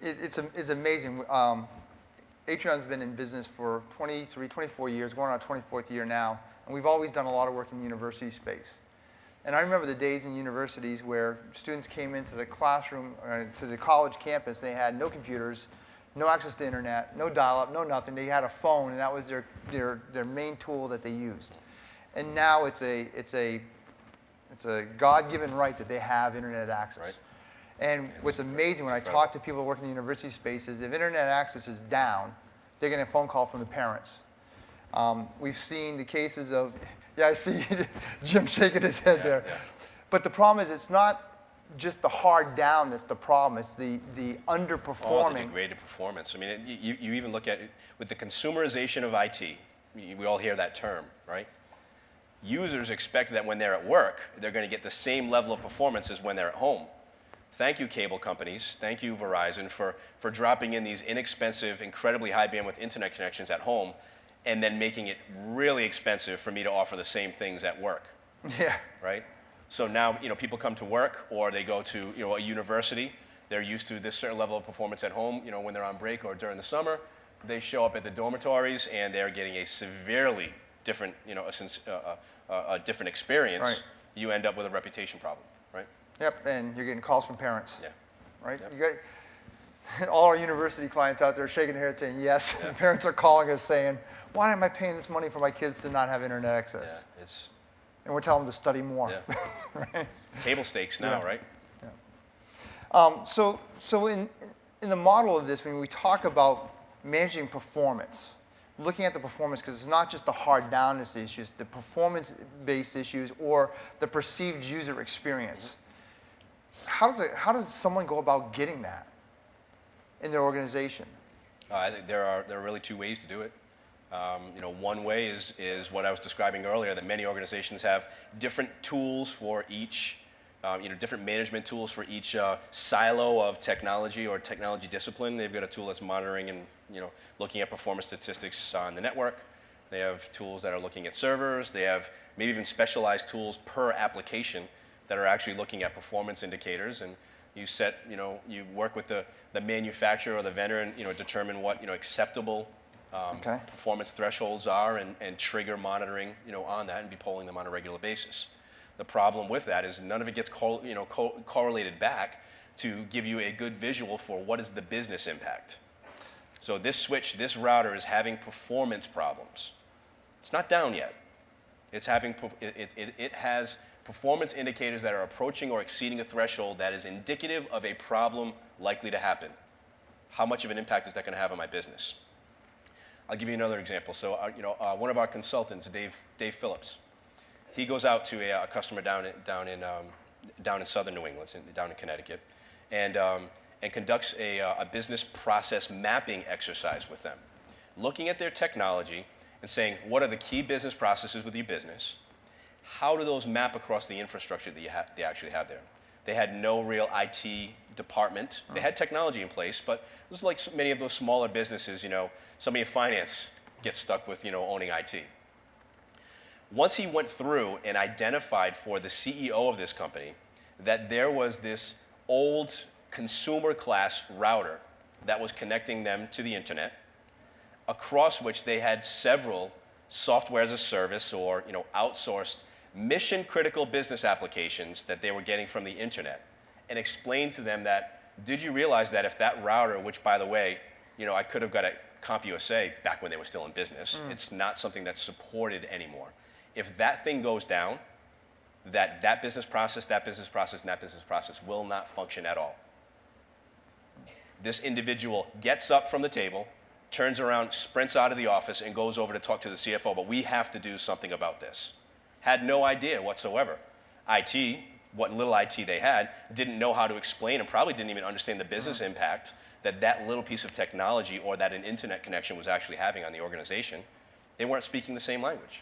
it's amazing. Atrion's been in business for 24 years, going on our 24th year now, and we've always done a lot of work in the university space. And I remember the days in universities where students came into the classroom, or to the college campus, they had no computers, no access to internet, no dial-up, no nothing. They had a phone, and that was their main tool that they used. And now it's a God-given right that they have internet access. Right. And what's amazing when I talk to people working in the university space is if internet access is down, they're getting a phone call from the parents. We've seen the cases of, yeah, I see Jim shaking his head there. Yeah. But the problem is it's not just the hard down that's the problem. It's the underperforming. Oh, the degraded performance. I mean, you even look at it with the consumerization of IT. We all hear that term, right? Users expect that when they're at work, they're going to get the same level of performance as when they're at home. Thank you, cable companies. Thank you, Verizon, for dropping in these inexpensive, incredibly high bandwidth internet connections at home and then making it really expensive for me to offer the same things at work. Yeah. Right? So now, people come to work or they go to, a university. They're used to this certain level of performance at home, when they're on break or during the summer. They show up at the dormitories and they're getting a severely different, a different experience. Right. You end up with a reputation problem, right? Yep, and you're getting calls from parents. Yeah. Right? Yep. You got all our university clients out there shaking their head saying yes. Yeah. Parents are calling us saying, why am I paying this money for my kids to not have internet access? Yeah, and we're telling them to study more. Yeah. Right? Table stakes now, yeah. right? Yeah. So in the model of this, when we talk about managing performance, looking at the performance, because it's not just the hard downness issues, the performance-based issues or the perceived user experience. Mm-hmm. How does someone go about getting that in their organization? I think there are really two ways to do it. One way is what I was describing earlier, that many organizations have different tools for each, different management tools for each silo of technology or technology discipline. They've got a tool that's monitoring and looking at performance statistics on the network. They have tools that are looking at servers. They have maybe even specialized tools per application that are actually looking at performance indicators. And you work with the manufacturer or the vendor and determine what acceptable performance thresholds are and trigger monitoring on that and be polling them on a regular basis. The problem with that is none of it gets correlated back to give you a good visual for what is the business impact. So this router is having performance problems. It's not down yet. It has performance indicators that are approaching or exceeding a threshold that is indicative of a problem likely to happen. How much of an impact is that going to have on my business? I'll give you another example. So, one of our consultants, Dave Phillips, he goes out to a customer down in southern New England, down in Connecticut, and conducts a business process mapping exercise with them, looking at their technology and saying, what are the key business processes with your business? How do those map across the infrastructure that they actually have there? They had no real IT department. They had technology in place, but it was like many of those smaller businesses, somebody in finance gets stuck with, owning IT. Once he went through and identified for the CEO of this company that there was this old consumer class router that was connecting them to the internet, across which they had several software as a service or outsourced mission critical business applications that they were getting from the internet, and explained to them that, did you realize that if that router, which by the way, I could have got at CompUSA back when they were still in business, it's not something that's supported anymore. If that thing goes down, that business process, and that business process will not function at all. This individual gets up from the table, turns around, sprints out of the office, and goes over to talk to the CFO, but we have to do something about this. Had no idea whatsoever. IT, what little IT they had, didn't know how to explain and probably didn't even understand the business impact that little piece of technology or that an internet connection was actually having on the organization. They weren't speaking the same language.